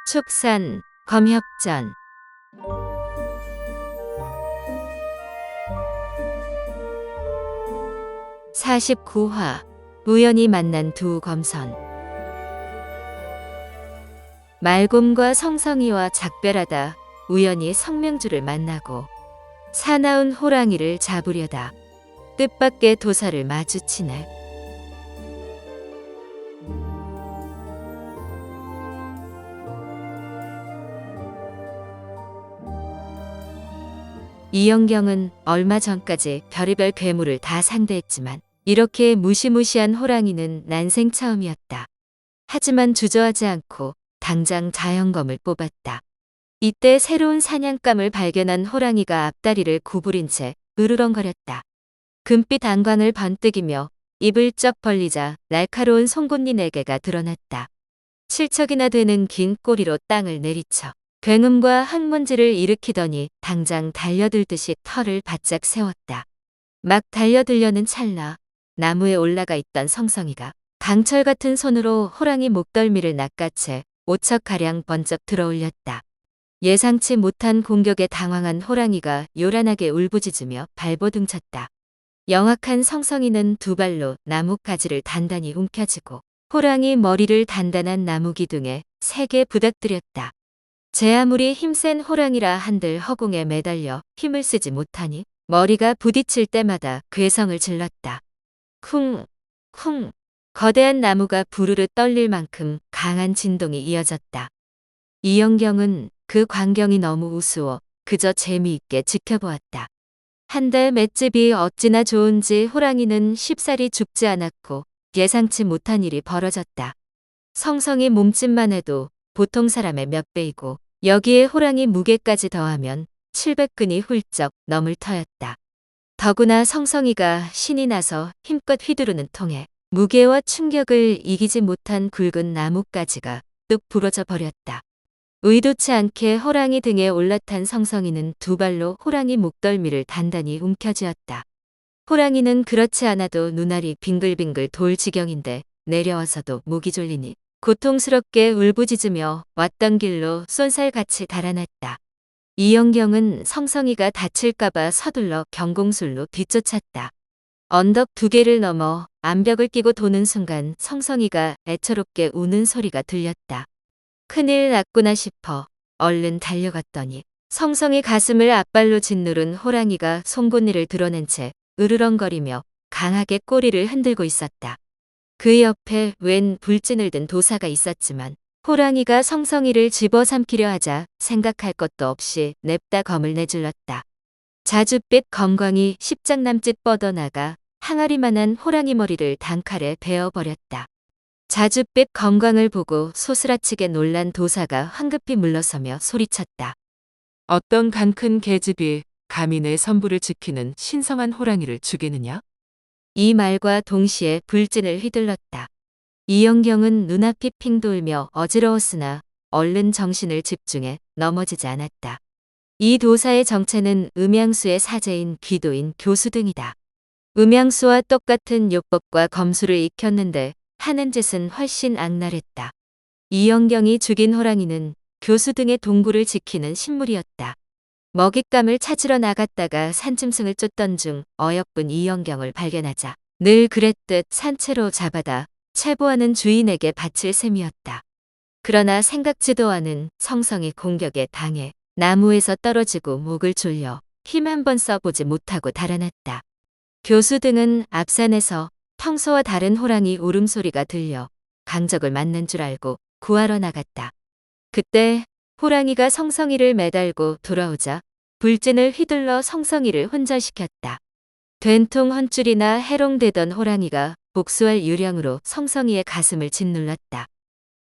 축산, 검협전. 49화 우연히 만난 두 검선. 말곰과 성성이와 작별하다 우연히 성명주를 만나고 사나운 호랑이를 잡으려다 뜻밖의 도사를 마주치네. 이영경은 얼마 전까지 별의별 괴물을 다 상대했지만 이렇게 무시무시한 호랑이는 난생 처음이었다. 하지만 주저하지 않고 당장 자연검을 뽑았다. 이때 새로운 사냥감을 발견한 호랑이가 앞다리를 구부린 채 으르렁거렸다. 금빛 안광을 번뜩이며 입을 쩍 벌리자 날카로운 송곳니 4개가 드러났다. 7척이나 되는 긴 꼬리로 땅을 내리쳐 굉음과 흙먼지를 일으키더니 당장 달려들듯이 털을 바짝 세웠다. 막 달려들려는 찰나 나무에 올라가 있던 성성이가 강철 같은 손으로 호랑이 목덜미를 낚아채 5척가량 번쩍 들어올렸다. 예상치 못한 공격에 당황한 호랑이가 요란하게 울부짖으며 발버둥쳤다. 영악한 성성이는 두 발로 나뭇가지를 단단히 움켜쥐고 호랑이 머리를 단단한 나무 기둥에 세게 부닥뜨렸다. 제 아무리 힘센 호랑이라 한들 허공에 매달려 힘을 쓰지 못하니 머리가 부딪힐 때마다 괴성을 질렀다. 쿵, 쿵. 거대한 나무가 부르르 떨릴 만큼 강한 진동이 이어졌다. 이영경은 그 광경이 너무 우스워 그저 재미있게 지켜보았다. 한 달 맷집이 어찌나 좋은지 호랑이는 쉽사리 죽지 않았고 예상치 못한 일이 벌어졌다. 성성이 몸집만 해도 보통 사람의 몇 배이고 여기에 호랑이 무게까지 더하면 700근이 훌쩍 넘을 터였다. 더구나 성성이가 신이 나서 힘껏 휘두르는 통에 무게와 충격을 이기지 못한 굵은 나뭇가지가 뚝 부러져 버렸다. 의도치 않게 호랑이 등에 올라탄 성성이는 두 발로 호랑이 목덜미를 단단히 움켜쥐었다. 호랑이는 그렇지 않아도 눈알이 빙글빙글 돌 지경인데 내려와서도 목이 졸리니 고통스럽게 울부짖으며 왔던 길로 쏜살같이 달아났다. 이영경은 성성이가 다칠까봐 서둘러 경공술로 뒤쫓았다. 언덕 2개를 넘어 암벽을 끼고 도는 순간 성성이가 애처롭게 우는 소리가 들렸다. 큰일 났구나 싶어 얼른 달려갔더니 성성이 가슴을 앞발로 짓누른 호랑이가 송곳니를 드러낸 채 으르렁거리며 강하게 꼬리를 흔들고 있었다. 그 옆에 웬 불진을 든 도사가 있었지만 호랑이가 성성이를 집어삼키려 하자 생각할 것도 없이 냅다 검을 내질렀다. 자줏빛 검광이 십장남짓 뻗어나가 항아리만한 호랑이 머리를 단칼에 베어버렸다. 자줏빛 검광을 보고 소스라치게 놀란 도사가 황급히 물러서며 소리쳤다. 어떤 간큰 계집이 감히 내 선부를 지키는 신성한 호랑이를 죽이느냐? 이 말과 동시에 불진을 휘둘렀다. 이영경은 눈앞이 핑 돌며 어지러웠으나 얼른 정신을 집중해 넘어지지 않았다. 이 도사의 정체는 음양수의 사제인 귀도인 교수등이다. 음양수와 똑같은 요법과 검술을 익혔는데 하는 짓은 훨씬 악랄했다. 이영경이 죽인 호랑이는 교수등의 동굴을 지키는 신물이었다. 먹잇감을 찾으러 나갔다가 산짐승을 쫓던 중 어여쁜 이영경을 발견하자 늘 그랬듯 산채로 잡아다 체보하는 주인에게 바칠 셈이었다. 그러나 생각지도 않은 성성이 공격에 당해 나무에서 떨어지고 목을 졸려 힘 한 번 써보지 못하고 달아났다. 교수 등은 앞산에서 평소와 다른 호랑이 울음소리가 들려 강적을 맞는 줄 알고 구하러 나갔다. 그때 호랑이가 성성이를 매달고 돌아오자 불진을 휘둘러 성성이를 혼절시켰다. 된통 헌줄이나 해롱되던 호랑이가 복수할 유령으로 성성이의 가슴을 짓눌렀다.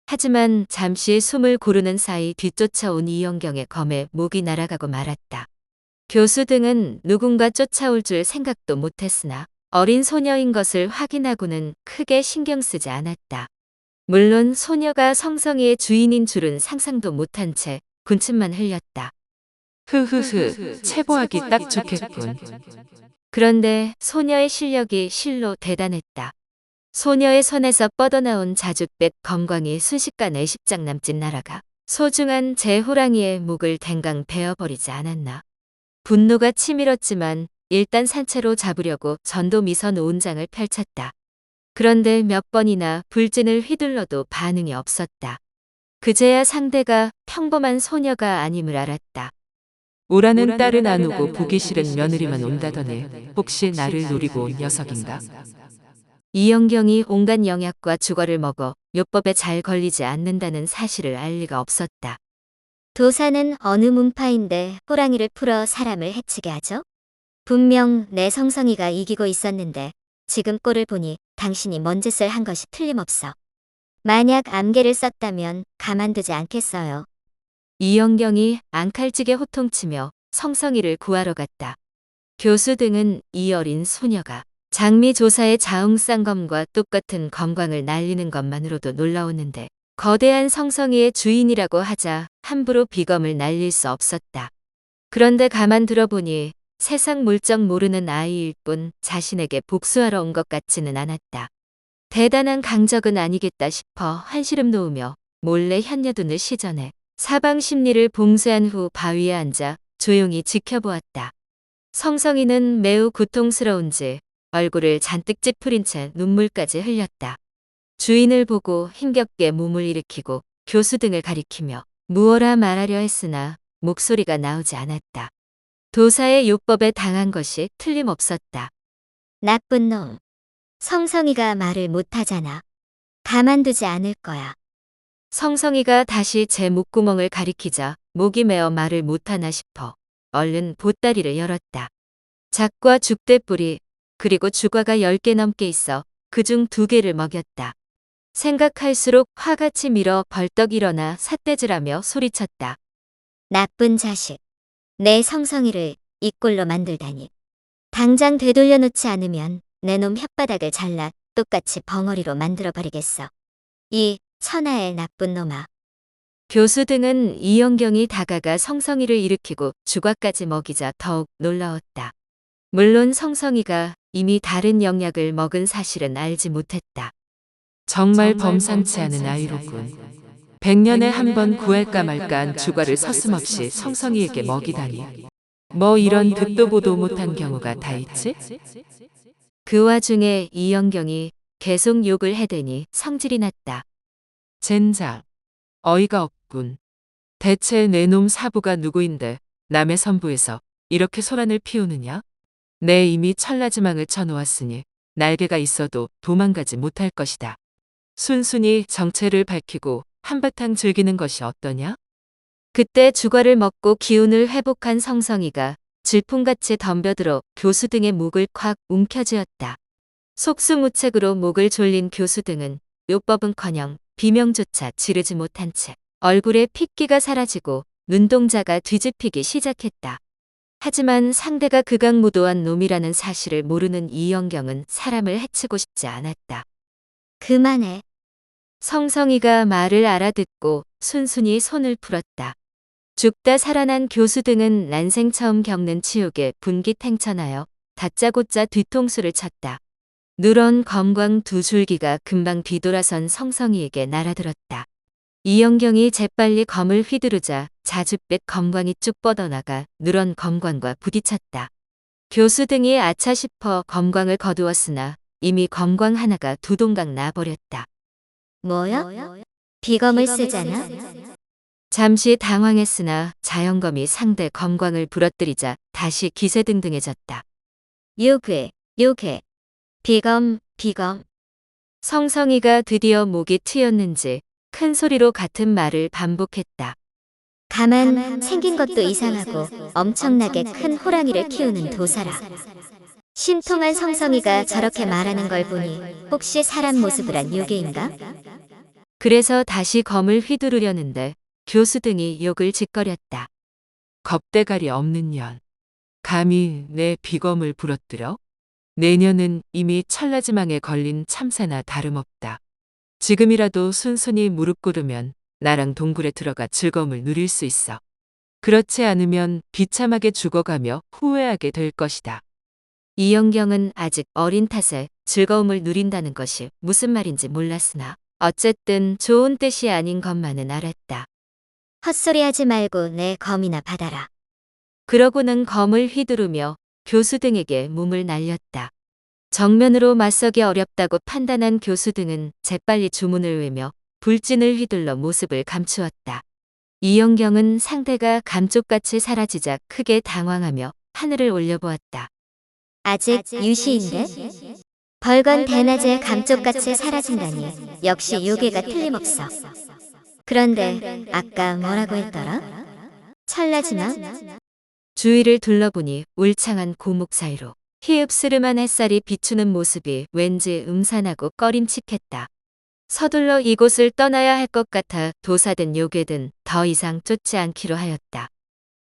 하지만 잠시 숨을 고르는 사이 뒤쫓아온 이영경의 검에 목이 날아가고 말았다. 교수 등은 누군가 쫓아올 줄 생각도 못했으나 어린 소녀인 것을 확인하고는 크게 신경 쓰지 않았다. 물론 소녀가 성성이의 주인인 줄은 상상도 못한 채 군침만 흘렸다. 흐흐흐, 체보하기 딱 좋겠군. 그런데 소녀의 실력이 실로 대단했다. 소녀의 손에서 뻗어나온 자줏빛 검광이 순식간에 10장 남짓 날아가 소중한 제 호랑이의 목을 댕강 베어버리지 않았나. 분노가 치밀었지만 일단 산채로 잡으려고 전도미선 온장을 펼쳤다. 그런데 몇 번이나 불진을 휘둘러도 반응이 없었다. 그제야 상대가 평범한 소녀가 아님을 알았다. 오라는 딸은 안 오고 보기 싫은 며느리만 온다더니 혹시 나를 노리고 온 녀석인가? 이영경이 온갖 영약과 주거를 먹어 묘법에 잘 걸리지 않는다는 사실을 알 리가 없었다. 도사는 어느 문파인데 호랑이를 풀어 사람을 해치게 하죠? 분명 내 성성이가 이기고 있었는데 지금 꼴을 보니 당신이 뭔 짓을 한 것이 틀림없어. 만약 암계를 썼다면 가만두지 않겠어요. 이영경이 앙칼지게 호통치며 성성이를 구하러 갔다. 교수 등은 이 어린 소녀가 장미 조사의 자웅쌍검과 똑같은 검광을 날리는 것만으로도 놀라웠는데 거대한 성성이의 주인이라고 하자 함부로 비검을 날릴 수 없었다. 그런데 가만 들어보니 세상 물정 모르는 아이일 뿐 자신에게 복수하러 온 것 같지는 않았다. 대단한 강적은 아니겠다 싶어 한시름 놓으며 몰래 현녀둔을 시전해 사방 심리를 봉쇄한 후 바위에 앉아 조용히 지켜보았다. 성성이는 매우 고통스러운지 얼굴을 잔뜩 찌푸린 채 눈물까지 흘렸다. 주인을 보고 힘겹게 몸을 일으키고 교수 등을 가리키며 무어라 말하려 했으나 목소리가 나오지 않았다. 도사의 요법에 당한 것이 틀림없었다. 나쁜 놈. 성성이가 말을 못하잖아. 가만두지 않을 거야. 성성이가 다시 제 목구멍을 가리키자 목이 메어 말을 못하나 싶어 얼른 보따리를 열었다. 작과 죽대뿌리 그리고 주과가 10개 넘게 있어 그중 2개를 먹였다. 생각할수록 화같이 밀어 벌떡 일어나 삿대질하며 소리쳤다. 나쁜 자식. 내 성성이를 이 꼴로 만들다니. 당장 되돌려 놓지 않으면 내 놈 혓바닥을 잘라 똑같이 벙어리로 만들어버리겠어. 이 천하의 나쁜 놈아. 교수 등은 이영경이 다가가 성성이를 일으키고 주과까지 먹이자 더욱 놀라웠다. 물론 성성이가 이미 다른 영약을 먹은 사실은 알지 못했다. 정말 범상치 않은 아이로군. 100년에 한 번 구할까 말까한 주과를 서슴없이 성성이에게 먹이다니. 뭐 이런 듣도 보도 못한 경우가 다 있지? 그 와중에 이영경이 계속 욕을 해대니 성질이 났다. 젠장. 어이가 없군. 대체 내 놈 사부가 누구인데 남의 선부에서 이렇게 소란을 피우느냐? 내 이미 천라지망을 쳐놓았으니 날개가 있어도 도망가지 못할 것이다. 순순히 정체를 밝히고 한바탕 즐기는 것이 어떠냐? 그때 주과를 먹고 기운을 회복한 성성이가 질풍같이 덤벼들어 교수 등의 목을 콱 움켜쥐었다. 속수무책으로 목을 졸린 교수 등은 요법은커녕 비명조차 지르지 못한 채 얼굴에 핏기가 사라지고 눈동자가 뒤집히기 시작했다. 하지만 상대가 극악무도한 놈이라는 사실을 모르는 이영경은 사람을 해치고 싶지 않았다. 그만해. 성성이가 말을 알아듣고 순순히 손을 풀었다. 죽다 살아난 교수 등은 난생 처음 겪는 치욕에 분기탱천하여 다짜고짜 뒤통수를 쳤다. 누런 검광 2줄기가 금방 뒤돌아선 성성이에게 날아들었다. 이영경이 재빨리 검을 휘두르자 자줏빛 검광이 쭉 뻗어나가 누런 검광과 부딪혔다. 교수 등이 아차 싶어 검광을 거두었으나 이미 검광 하나가 두 동강 나버렸다. 뭐야? 비검을 쓰잖아? 잠시 당황했으나 자연검이 상대 검광을 부러뜨리자 다시 기세등등해졌다. 요괴. 비검. 성성이가 드디어 목이 트였는지 큰 소리로 같은 말을 반복했다. 가만 생긴 것도 이상하고 엄청나게 큰 호랑이를 키우는 도사라. 신통한 성성이가 저렇게 말하는 걸 보니 혹시 사람 모습을 한 요괴인가? 그래서 다시 검을 휘두르려는데 교수 등이 욕을 짓거렸다. 겁대가리 없는 년. 감히 내 비검을 부러뜨려? 내년은 이미 천라지망에 걸린 참새나 다름없다. 지금이라도 순순히 무릎 꿇으면 나랑 동굴에 들어가 즐거움을 누릴 수 있어. 그렇지 않으면 비참하게 죽어가며 후회하게 될 것이다. 이영경은 아직 어린 탓에 즐거움을 누린다는 것이 무슨 말인지 몰랐으나 어쨌든 좋은 뜻이 아닌 것만은 알았다. 헛소리하지 말고 내 검이나 받아라. 그러고는 검을 휘두르며 교수 등에게 몸을 날렸다. 정면으로 맞서기 어렵다고 판단한 교수 등은 재빨리 주문을 외며 불진을 휘둘러 모습을 감추었다. 이영경은 상대가 감쪽같이 사라지자 크게 당황하며 하늘을 올려보았다. 아직 유시인데? 벌건 대낮에 감쪽같이 사라진다니 역시 요괴가 틀림없어. 그런데 아까 뭐라고 했더라? 철라지마? 주위를 둘러보니 울창한 고목 사이로 희읍스름한 햇살이 비추는 모습이 왠지 음산하고 꺼림칙했다. 서둘러 이곳을 떠나야 할 것 같아 도사든 요괴든 더 이상 쫓지 않기로 하였다.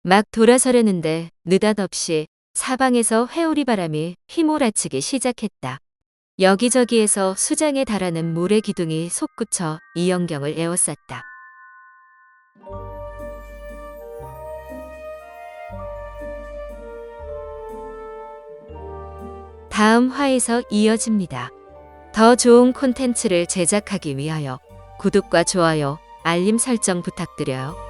막 돌아서려는데 느닷없이 사방에서 회오리 바람이 휘몰아치기 시작했다. 여기저기에서 수장에 달하는 모래 기둥이 솟구쳐 이영경을 에워쌌다. 다음 화에서 이어집니다. 더 좋은 콘텐츠를 제작하기 위하여 구독과 좋아요, 알림 설정 부탁드려요.